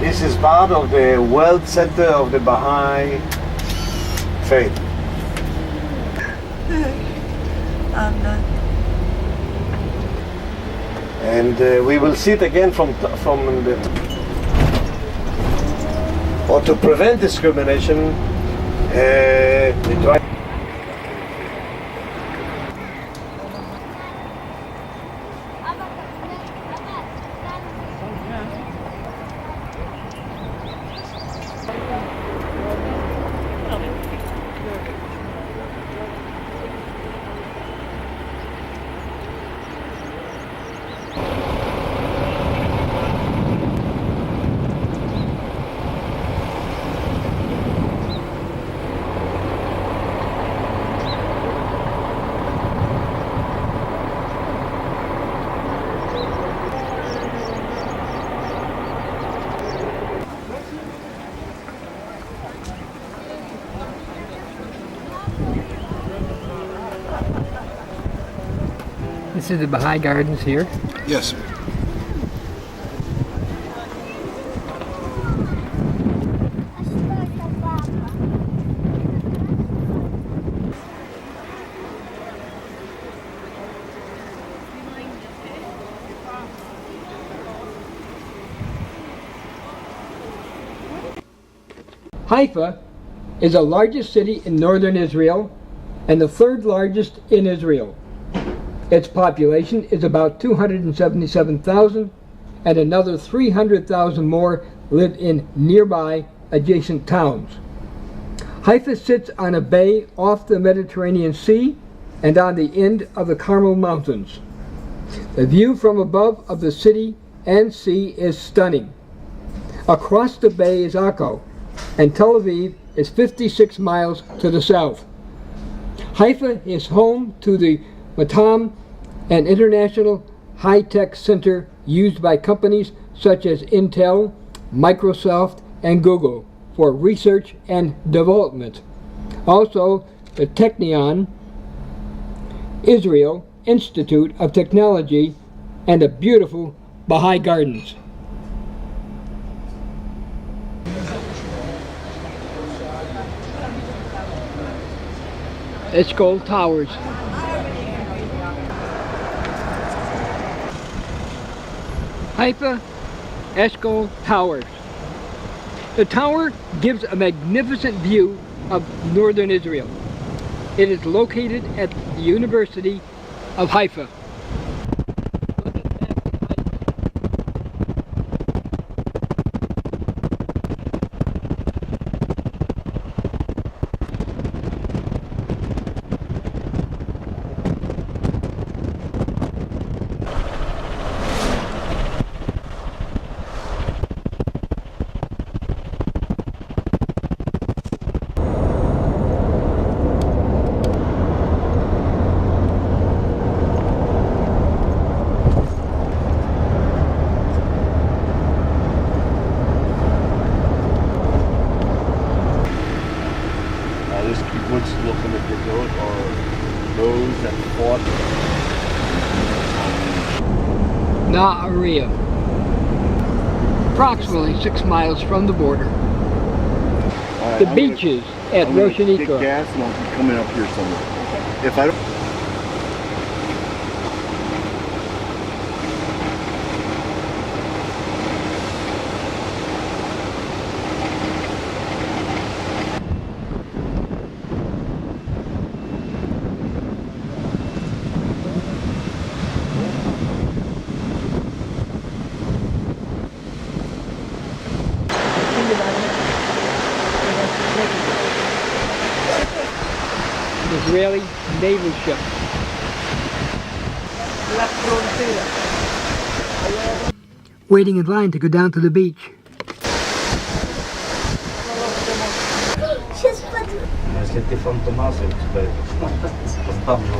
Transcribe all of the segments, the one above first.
This is part of the World Center of the Baha'i Faith. And we will see it again from the... Or to prevent discrimination, we try... This is the Baha'i Gardens here. Yes. Haifa is the largest city in northern Israel and the third largest in Israel. Its population is about 277,000, and another 300,000 more live in nearby adjacent towns. Haifa sits on a bay off the Mediterranean Sea and on the end of the Carmel Mountains. The view from above of the city and sea is stunning. Across the bay is Akko, and Tel Aviv is 56 miles to the south. Haifa is home to the Matam, an international high-tech center used by companies such as Intel, Microsoft, and Google for research and development. Also, the Technion, Israel Institute of Technology, and the beautiful Baha'i Gardens. Eshkol Towers. Haifa Eshkol Towers. The tower gives a magnificent view of northern Israel. It is located at the University of Haifa. This kibbutz looking at the goat are those that fought Nahariya, approximately 6 miles from the border. The beaches at Rosh Get Hashanah. gas and I'll be coming up here somewhere. If I don't... Israeli naval ship. Waiting in line to go down to the beach.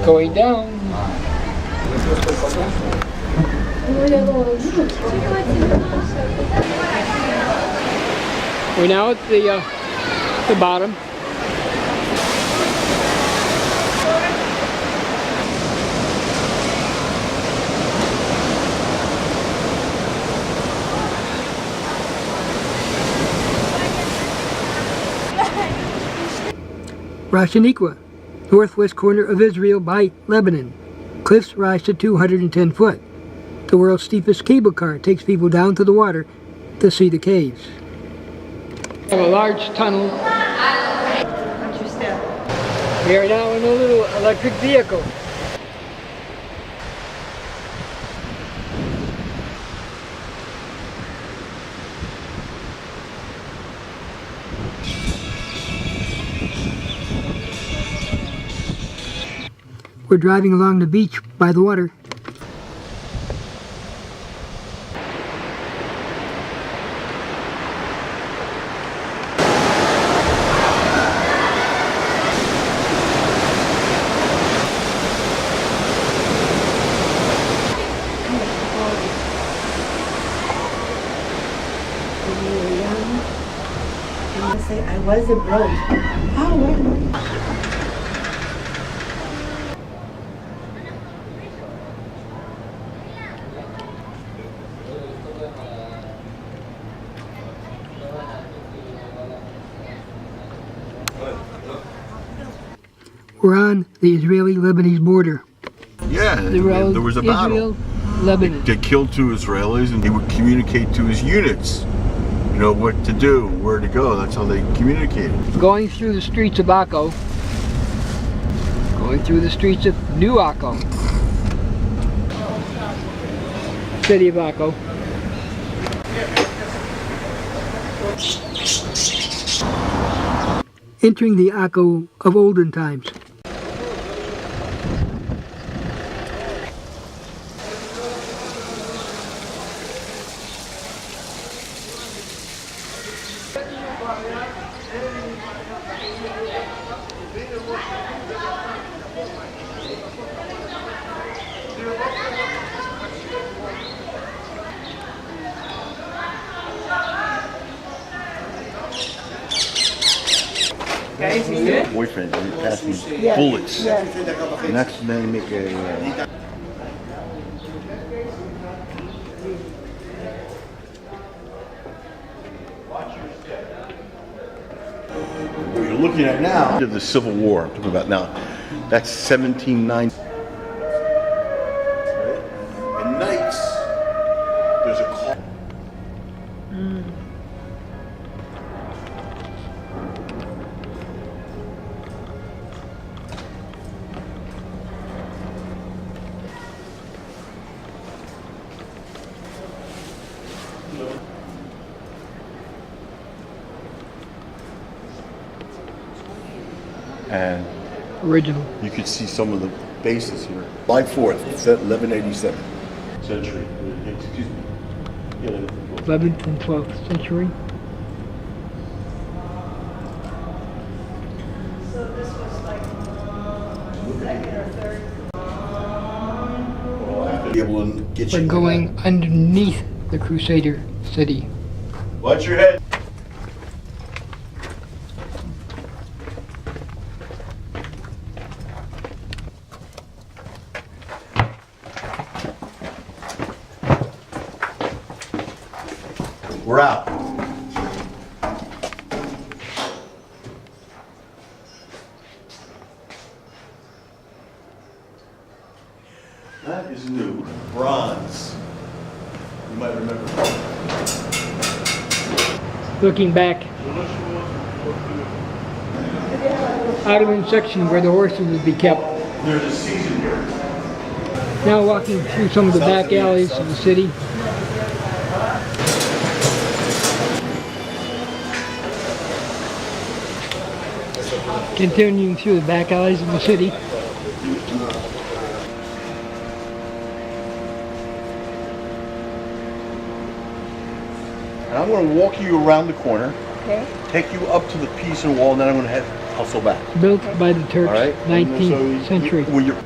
Going down. We're now at the bottom. Ras Shaniqua, northwest corner of Israel by Lebanon. Cliffs rise to 210 foot. The world's steepest cable car takes people down to the water to see the caves. We have a large tunnel. We are now in a little electric vehicle. We're driving along the beach by the water. I wasn't broke. How? We're on the Israeli-Lebanese border. Yeah, there was a battle. Israel, Lebanon. They killed 2 Israelis, and he would communicate to his units, you know, what to do, where to go. That's how they communicated. Going through the streets of Akko. Going through the streets of New Akko. City of Akko. Entering the Akko of olden times. Boyfriend, and he passed me bullets. And that's then make a. What you're looking at now is the Civil War. I'm talking about now. That's 1790. And nights, there's a call. And Original. you could see some of the bases here. July 4th, 1187. Century. Excuse me. Yeah, 11th and 12th century. So this was like second or third. be able to get We're you. going underneath the Crusader city. Watch your head. We're out. That is new. Bronze. You might remember. Looking back, Ottoman section where the horses would be kept. There's a season here. Now walking through some of the back alleys of the city. Continuing through the back alleys of the city. And I'm going to walk you around the corner, Okay. take you up to the Pisa wall, and then I'm going to hustle back. Built by the Turks, All right? 19th century. When you're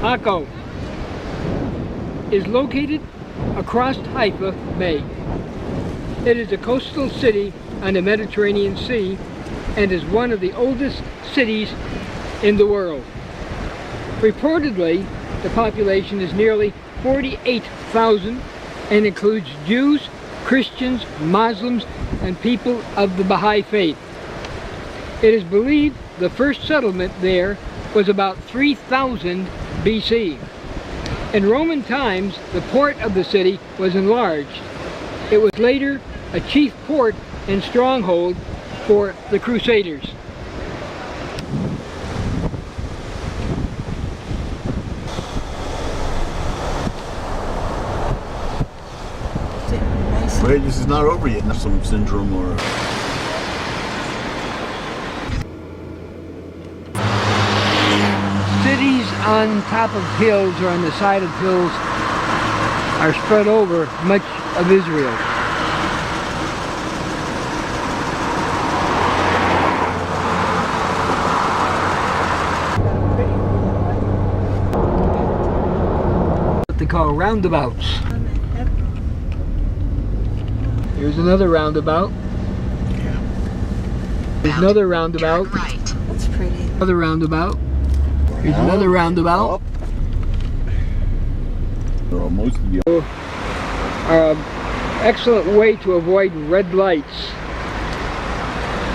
Akko is located across Haifa Bay. It is a coastal city on the Mediterranean Sea and is one of the oldest cities in the world. Reportedly, the population is nearly 48,000 and includes Jews, Christians, Muslims, and people of the Baha'i faith. It is believed the first settlement there was about 3000 BC. In Roman times, the port of the city was enlarged. It was later a chief port and stronghold for the Crusaders. Wait, this is not over yet. Not some syndrome or... Cities on top of hills or on the side of hills are spread over much of Israel. What they call roundabouts. Here's another roundabout. There's another roundabout. That's pretty. Another roundabout. Here's another roundabout. Most of the... Excellent way to avoid red lights.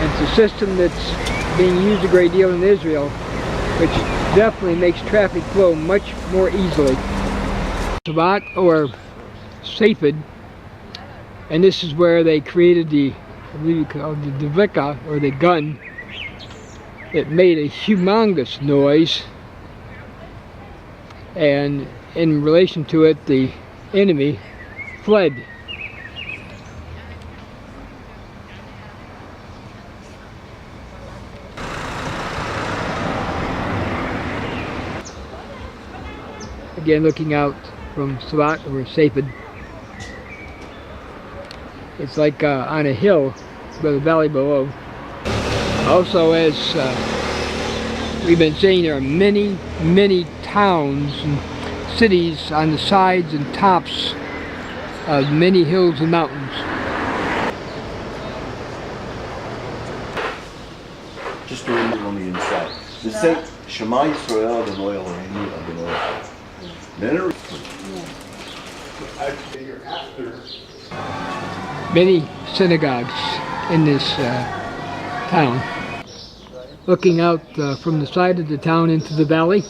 It's a system that's being used a great deal in Israel, which definitely makes traffic flow much more easily. Savat or Safed, and this is where they created the, I believe you call it the Devika, or the gun. It made a humongous noise, and in relation to it, the enemy fled. Again, looking out from Savat or Safed, it's like on a hill with a valley below. Also, as we've been saying, there are many, many towns and cities on the sides and tops of many hills and mountains. Just to remember on the inside. The same Shema Yisrael Adonai Eloheinu Adonai Echad. Then it... I figure after... Many synagogues in this town. Looking out from the side of the town into the valley.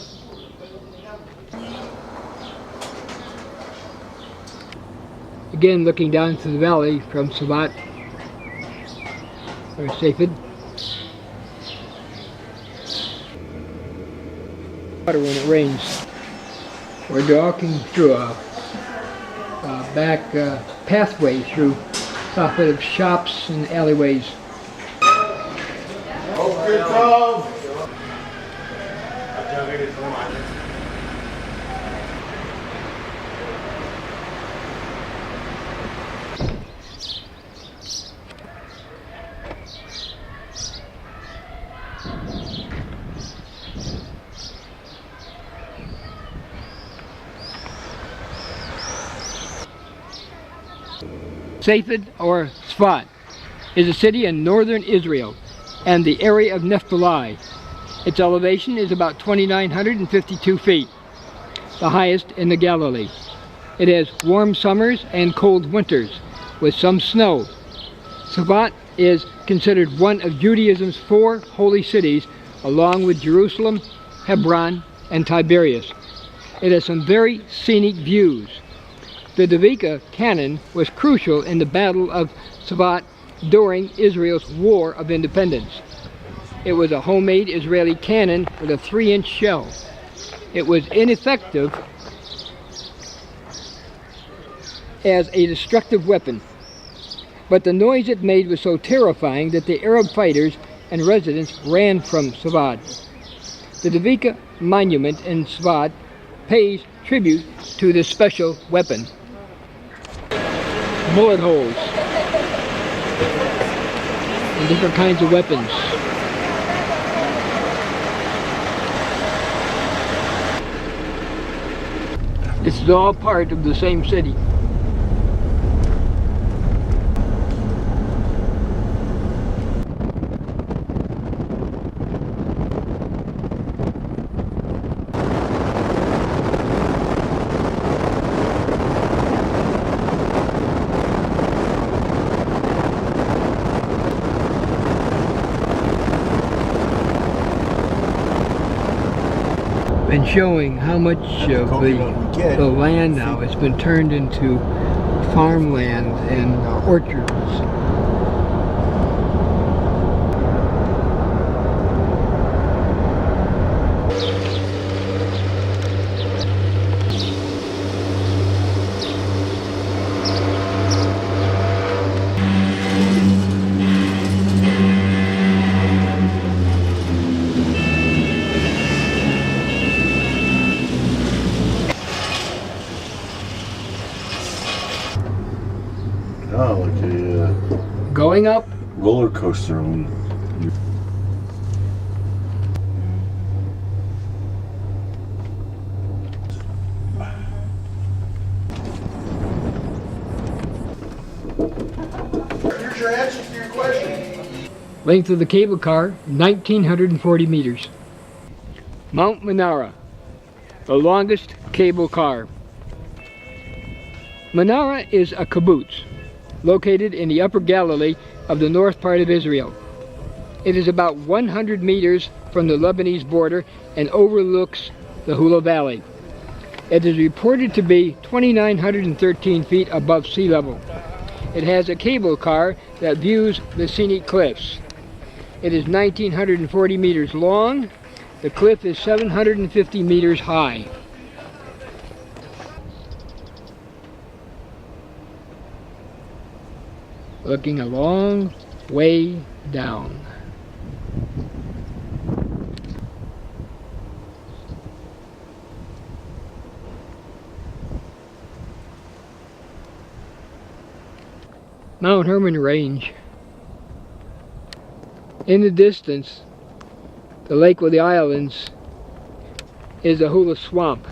Again, looking down into the valley from Savat or Safed. Water when it rains. We're walking through a back pathway through a bit of shops and alleyways. Safed or Sfat is a city in northern Israel and the area of Naphtali. Its elevation is about 2,952 feet, the highest in the Galilee. It has warm summers and cold winters with some snow. Sfat is considered one of Judaism's 4 holy cities, along with Jerusalem, Hebron, and Tiberias. It has some very scenic views. The Devika cannon was crucial in the Battle of Safed during Israel's War of Independence. It was a homemade Israeli cannon with a 3-inch shell. It was ineffective as a destructive weapon, but the noise it made was so terrifying that the Arab fighters and residents ran from Safed. The Devika monument in Safed pays tribute to this special weapon. Bullet holes and different kinds of weapons. This is all part of the same city. Been showing how much of the land now has been turned into farmland and orchards. Oh, like a Going up, roller coaster. Here's your answer to your question. length of the cable car, 1,940 meters. Mount Menara, the longest cable car. Menara is a kibbutz located in the upper Galilee of the north part of Israel. It is about 100 meters from the Lebanese border and overlooks the Hula Valley. It is reported to be 2,913 feet above sea level. It has a cable car that views the scenic cliffs. It is 1,940 meters long. The cliff is 750 meters high. Looking a long way down. Mount Hermon Range. In the distance, the lake with the islands is the Hula Swamp.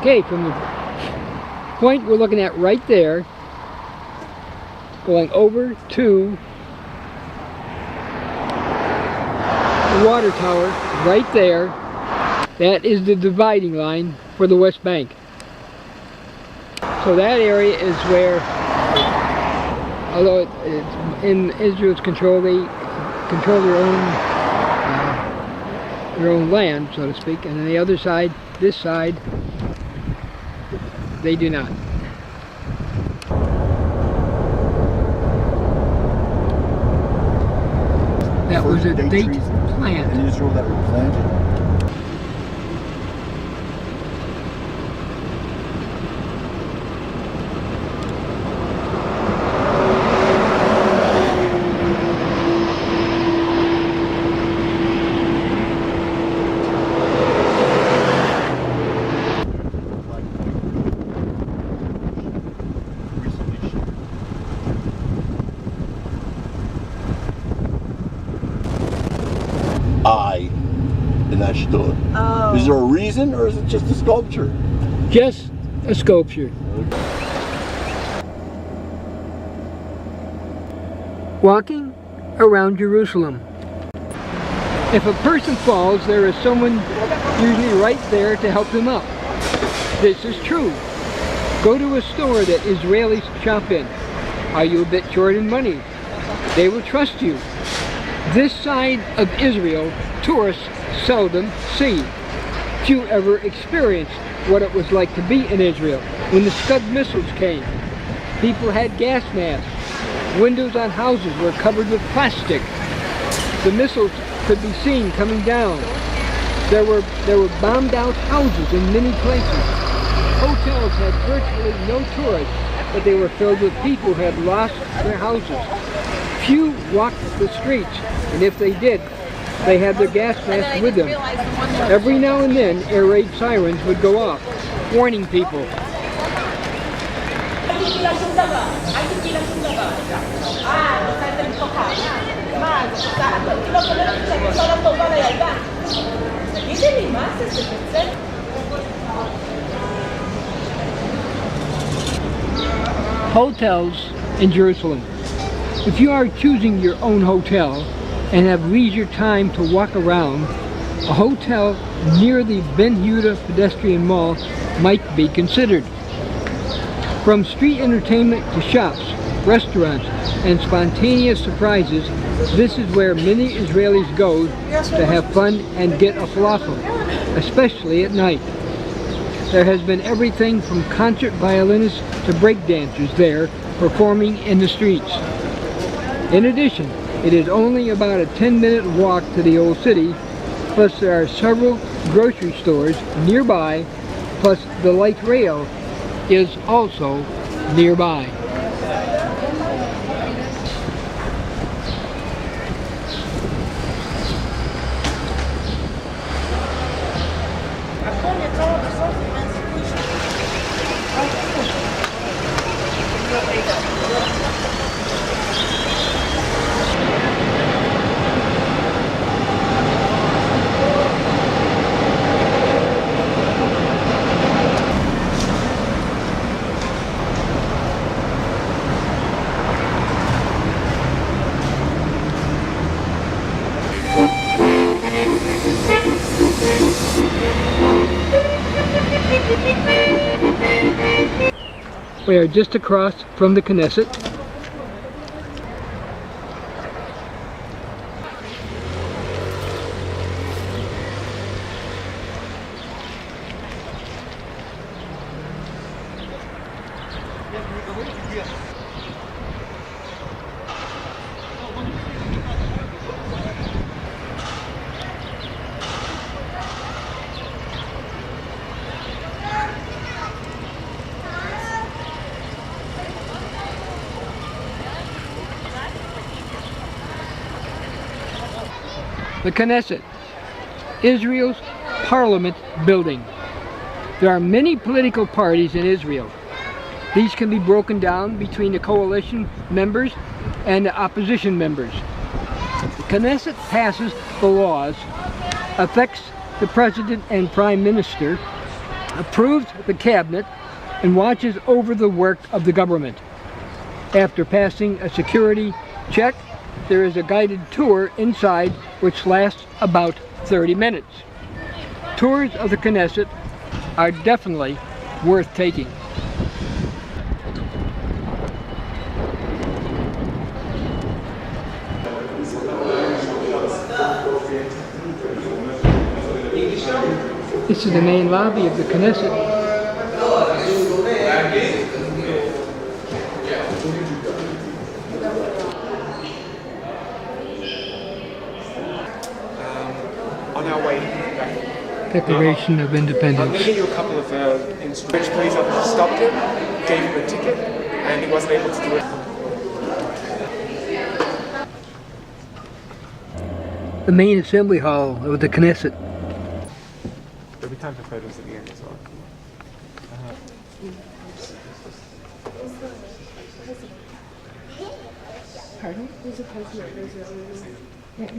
Okay, from the point we're looking at right there, going over to the water tower right there, that is the dividing line for the West Bank. So that area is where, although it's in Israel's control, they control their own land, so to speak, and on the other side, this side, they do not. That was a date plant. In Israel that were planted. In that stood. Oh. Is there a reason, or is it just a sculpture? Just a sculpture. Walking around Jerusalem. If a person falls, there is someone usually right there to help them up. This is true. Go to a store that Israelis shop in. Are you a bit short in money? They will trust you. This side of Israel, tourists seldom see. Few ever experienced what it was like to be in Israel when the Scud missiles came. People had gas masks. Windows on houses were covered with plastic. The missiles could be seen coming down. There were bombed out houses in many places. Hotels had virtually no tourists, but they were filled with people who had lost their houses. Few walked the streets, and if they did, they had their gas masks with them. Every now and then, air raid sirens would go off, warning people. Hotels in Jerusalem. If you are choosing your own hotel and have leisure time to walk around, a hotel near the Ben Yehuda pedestrian mall might be considered. From street entertainment to shops, restaurants, and spontaneous surprises, this is where many Israelis go to have fun and get a falafel, especially at night. There has been everything from concert violinists to breakdancers there performing in the streets. In addition, it is only about a 10-minute walk to the old city, plus there are several grocery stores nearby, plus the light rail is also nearby. We are just across from the Knesset. The Knesset, Israel's parliament building. There are many political parties in Israel. These can be broken down between the coalition members and the opposition members. The Knesset passes the laws, affects the president and prime minister, approves the cabinet, and watches over the work of the government. After passing a security check, there is a guided tour inside which lasts about 30 minutes. Tours of the Knesset are definitely worth taking. This is the main lobby of the Knesset. On our way back. Declaration of I'm Independence. going to give you a couple of instructions. Which police officer stopped him, gave him a ticket, and he wasn't able to do it. The main assembly hall of the Knesset. There'll be time for photos at the end as well. Pardon? Who's the president of Israel? Yeah,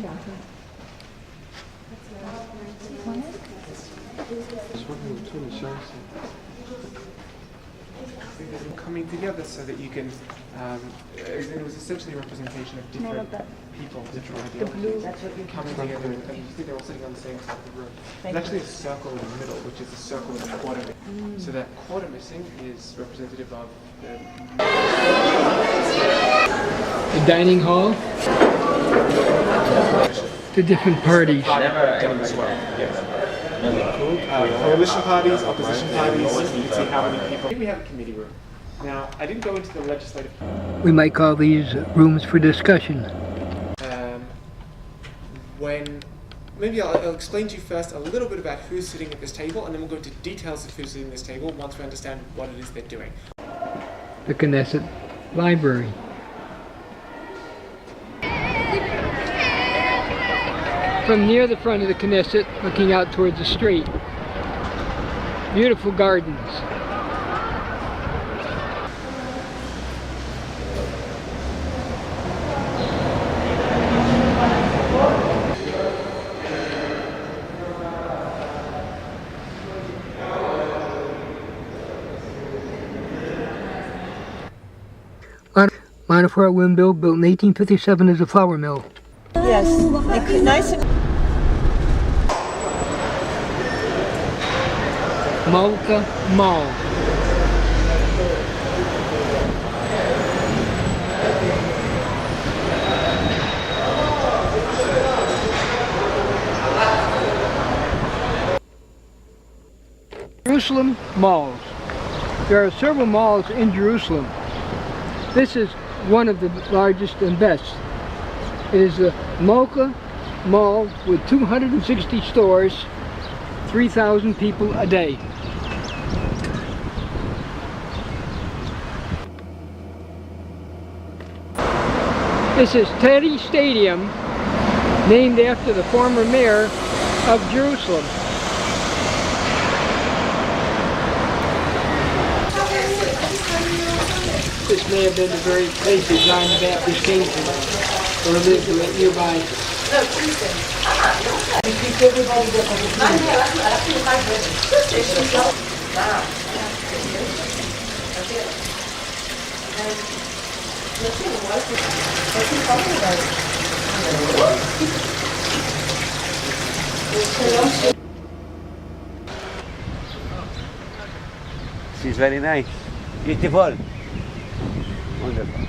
Coming together so that you can, it was essentially a representation of different people, different ideologies coming together, and you think they're all sitting on the same side of the room. There's actually a circle in the middle, which is a circle with a quarter missing. So that quarter missing is representative of The dining hall. The different parties. as well. Coalition parties, opposition parties, you can see how many people. Here we have a committee room. Now, I didn't go into the legislative. We might call these rooms for discussion. maybe I'll explain to you first a little bit about who's sitting at this table, and then we'll go into details of who's sitting at this table once we understand what it is they're doing. The Knesset Library. From near the front of the Knesset, looking out towards the street, beautiful gardens. Montefiore windmill built in 1857 as a flour mill. Yes, nice and Malka Mall. Jerusalem malls. There are several malls in Jerusalem. This is one of the largest and best. It is the Malka Mall with 260 stores, 3,000 people a day. This is Teddy Stadium, named after the former mayor of Jerusalem. This may have been the very place that John the Baptist came to, or lived right nearby. She's very nice. Beautiful. Wonderful.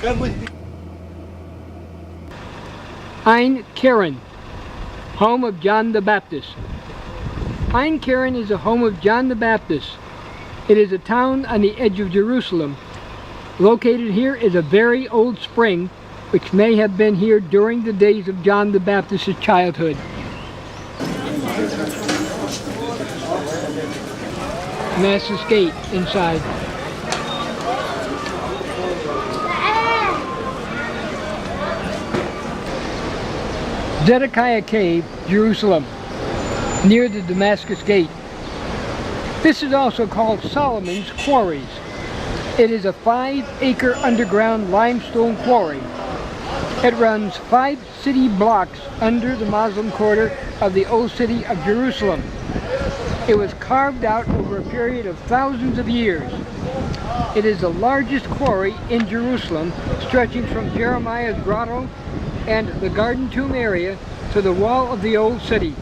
Come with me. Ein Keren, home of John the Baptist. Ein Keren is the home of John the Baptist. It is a town on the edge of Jerusalem. Located here is a very old spring, which may have been here during the days of John the Baptist's childhood. Damascus Gate inside. Zedekiah Cave, Jerusalem, near the Damascus Gate. This is also called Solomon's Quarries. It is a 5-acre underground limestone quarry. It runs 5 city blocks under the Muslim quarter of the old city of Jerusalem. It was carved out over a period of thousands of years. It is the largest quarry in Jerusalem, stretching from Jeremiah's grotto and the Garden Tomb area to the wall of the old city.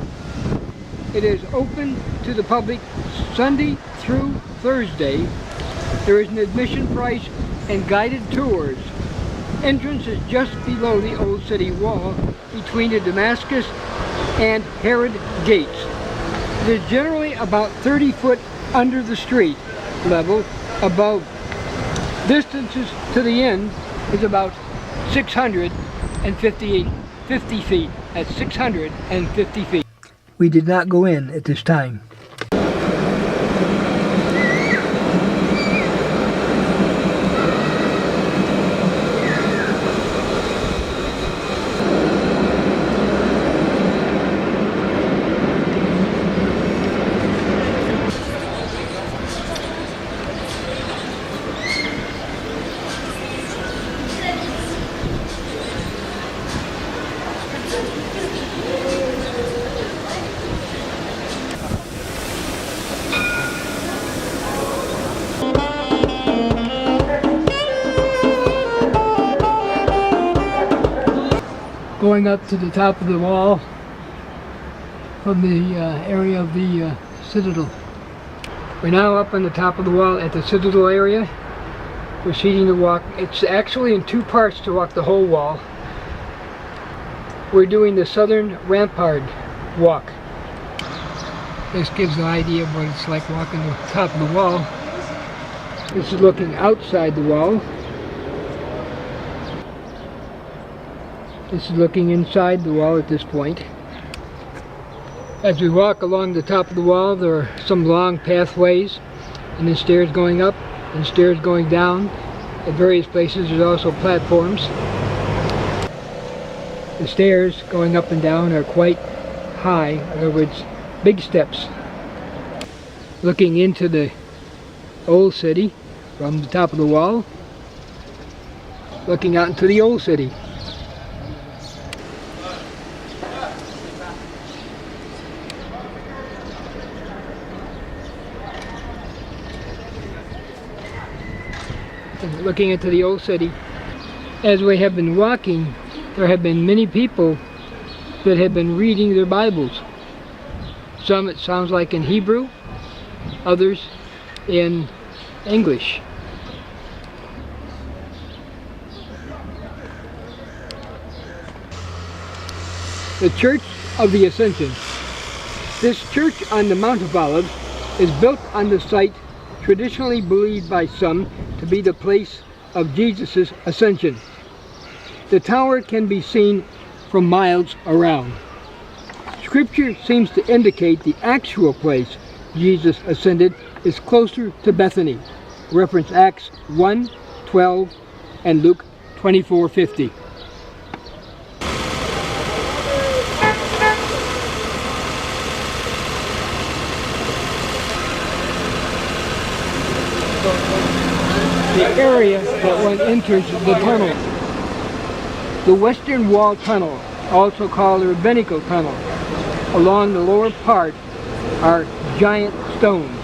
It is open to the public Sunday through Thursday. There is an admission price and guided tours. Entrance is just below the old city wall between the Damascus and Herod gates. It is generally about 30 foot under the street level above. Distances to the end is about 650 feet. That's 650 feet. We did not go in at this time. Going up to the top of the wall from the area of the Citadel. We're now up on the top of the wall at the Citadel area. Proceeding to walk. It's actually in 2 parts to walk the whole wall. We're doing the Southern Rampart walk. This gives an idea of what it's like walking the top of the wall. This is looking outside the wall. This is looking inside the wall at this point. As we walk along the top of the wall, there are some long pathways, and then stairs going up and stairs going down. At various places there's also platforms. The stairs going up and down are quite high, in other words, big steps. Looking into the old city from the top of the wall, looking out into the old city. And looking into the old city. As we have been walking, there have been many people that have been reading their Bibles. Some it sounds like in Hebrew, others in English. The Church of the Ascension. This church on the Mount of Olives is built on the site traditionally believed by some to be the place of Jesus' ascension. The tower can be seen from miles around. Scripture seems to indicate the actual place Jesus ascended is closer to Bethany. Reference Acts 1:12 and Luke 24:50. The area that one enters the tunnel. The Western Wall Tunnel, also called the Rabbinical Tunnel. Along the lower part are giant stones.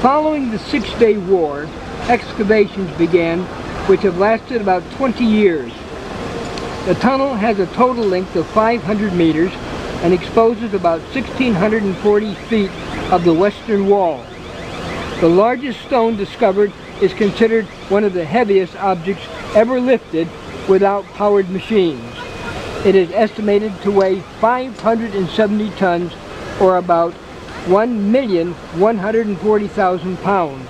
Following the Six-Day War, excavations began, which have lasted about 20 years. The tunnel has a total length of 500 meters and exposes about 1,640 feet of the Western Wall. The largest stone discovered is considered one of the heaviest objects ever lifted without powered machines. It is estimated to weigh 570 tons, or about 1,140,000 pounds.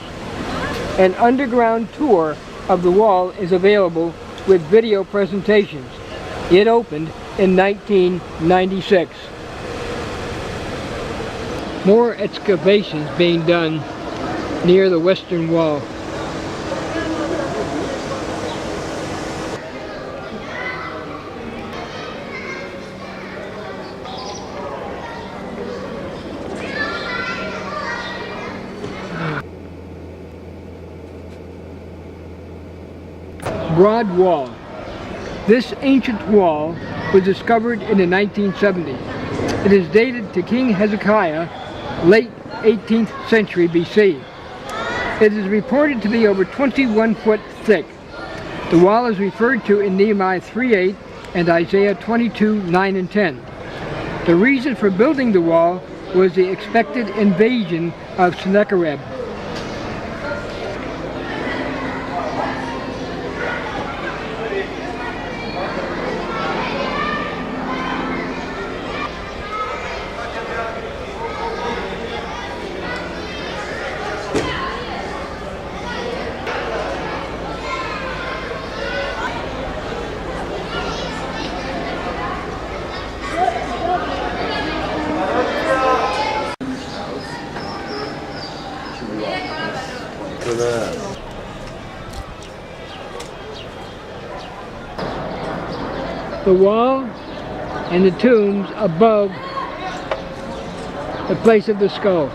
An underground tour of the wall is available with video presentations. It opened in 1996. More excavations being done near the Western Wall. Broad Wall. This ancient wall was discovered in the 1970s. It is dated to King Hezekiah, late 18th century BC. It is reported to be over 21 foot thick. The wall is referred to in Nehemiah 3:8 and Isaiah 22:9 and 10. The reason for building the wall was the expected invasion of Sennacherib. The wall and the tombs above the place of the skull.